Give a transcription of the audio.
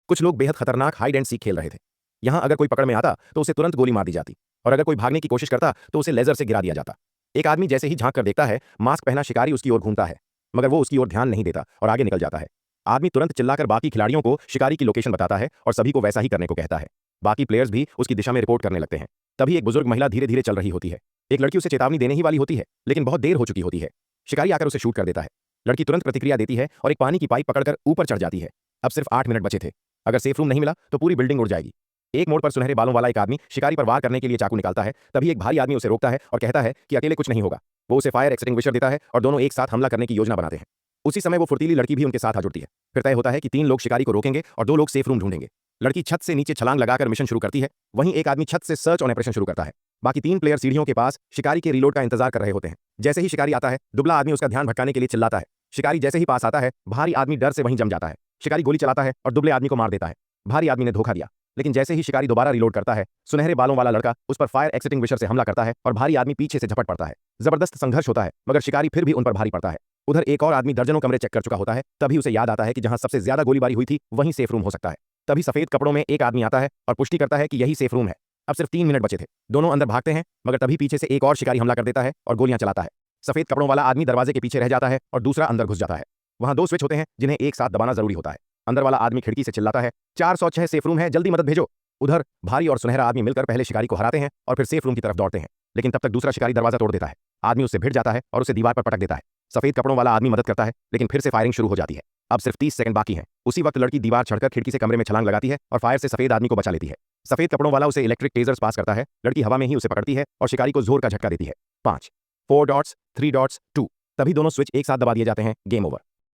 कुछ लोग बेहद खतरनाक हाइड एंड सीक खेल रहे थे। यहाँ अगर कोई पकड़ में आता तो उसे तुरंत गोली मार दी जाती, और अगर कोई भागने की कोशिश करता तो उसे लेजर से गिरा दिया जाता। एक आदमी जैसे ही झांक कर देखता है, मास्क पहना शिकारी उसकी ओर घूमता है, मगर वो उसकी ओर ध्यान नहीं देता और आगे निकल जाता है। आदमी तुरंत चिल्लाकर बाकी खिलाड़ियों को शिकारी की लोकेशन बताता है और सभी को वैसा ही करने को कहता है। बाकी प्लेयर्स भी उसकी दिशा में रिपोर्ट करने लगते हैं। तभी एक बुजुर्ग महिला धीरे धीरे चल रही होती है। एक लड़की उसे चेतावनी देने ही वाली होती है, लेकिन बहुत देर हो चुकी होती है। शिकारी आकर उसे शूट कर देता है। लड़की तुरंत प्रतिक्रिया देती है और एक पानी की पाइप पकड़कर ऊपर चढ़ जाती है। अब सिर्फ 8 मिनट बचे थे। अगर सेफ रूम नहीं मिला तो पूरी बिल्डिंग उड़ जाएगी। एक मोड़ पर सुनहरे बालों वाला एक आदमी शिकारी पर वार करने के लिए चाकू निकालता है। तभी एक भारी आदमी उसे रोकता है और कहता है कि अकेले कुछ नहीं होगा। वो उसे फायर एक्सटिंग्विशर देता है और दोनों एक साथ हमला करने की योजना बनाते हैं। उसी समय वो फुर्तीली लड़की भी उनके साथ आ जुड़ती है। फिर तय होता है कि 3 लोग शिकारी को रोकेंगे और 2 लोग सेफ रूम ढूंढेंगे। लड़की छत से नीचे छलांग लगाकर मिशन शुरू करती है। वहीं एक आदमी छत से सर्च ऑन ऑपरेशन शुरू करता है। बाकी 3 प्लेयर सीढ़ियों के पास शिकारी के रीलोड का इंतजार कर रहे होते हैं। जैसे ही शिकारी आता है, दुबला आदमी उसका ध्यान भटकाने के लिए चिल्लाता है। शिकारी जैसे ही पास आता है, भारी आदमी डर से वहीं जम जाता है। शिकारी गोली चलाता है और दुबले आदमी को मार देता है। भारी आदमी ने धोखा दिया, लेकिन जैसे ही शिकारी दोबारा रीलोड करता है, सुनहरे बालों वाला लड़का उस पर फायर एक्सटिंग्विशर से हमला करता है और भारी आदमी पीछे से झपट पड़ता है। जबरदस्त संघर्ष होता है, मगर शिकारी फिर भी उन पर भारी पड़ता है। उधर एक और आदमी दर्जनों कमरे चेक कर चुका होता है। तभी उसे याद आता है कि जहां सबसे ज्यादा गोलीबारी हुई थी वहीं सेफ रूम हो सकता है। तभी सफेद कपड़ों में एक आदमी आता है और पुष्टि करता है कि यही सेफ रूम है। अब सिर्फ 3 मिनट बचे थे। दोनों अंदर भागते हैं, मगर तभी पीछे से एक और शिकारी हमला कर देता है और गोलियां चलाता है। सफेद कपड़ों वाला आदमी दरवाजे के पीछे रह जाता है और दूसरा अंदर घुस जाता है। वहां 2 स्विच होते हैं जिन्हें एक साथ दबाना जरूरी होता है। अंदर वाला आदमी खिड़की से चिल्लाता है, 406 सेफ रूम है, जल्दी मदद भेजो। उधर भारी और सुनहरा आदमी मिलकर पहले शिकारी को हराते हैं और फिर सेफ रूम की तरफ दौड़ते हैं, लेकिन तब तक दूसरा शिकारी दरवाजा तोड़ देता है। आदमी उससे भिड़ जाता है और उसे दीवार पर पटक देता है। सफेद कपड़ों वाला आदमी मदद करता है, लेकिन फिर से फायरिंग शुरू हो जाती है। अब सिर्फ 30 सेकंड बाकी हैं। उसी वक्त लड़की दीवार चढ़कर खिड़की से कमरे में छलांग लगाती है और फायर से सफेद आदमी को बचा लेती है। सफेद कपड़ों वाला उसे इलेक्ट्रिक टेजर्स पास करता है। लड़की हवा में ही उसे पकड़ती है और शिकारी को जोर का झटका देती है। 5 4 डॉट्स 3 डॉट्स 2। तभी दोनों स्विच एक साथ दबा दिए जाते हैं। Game over.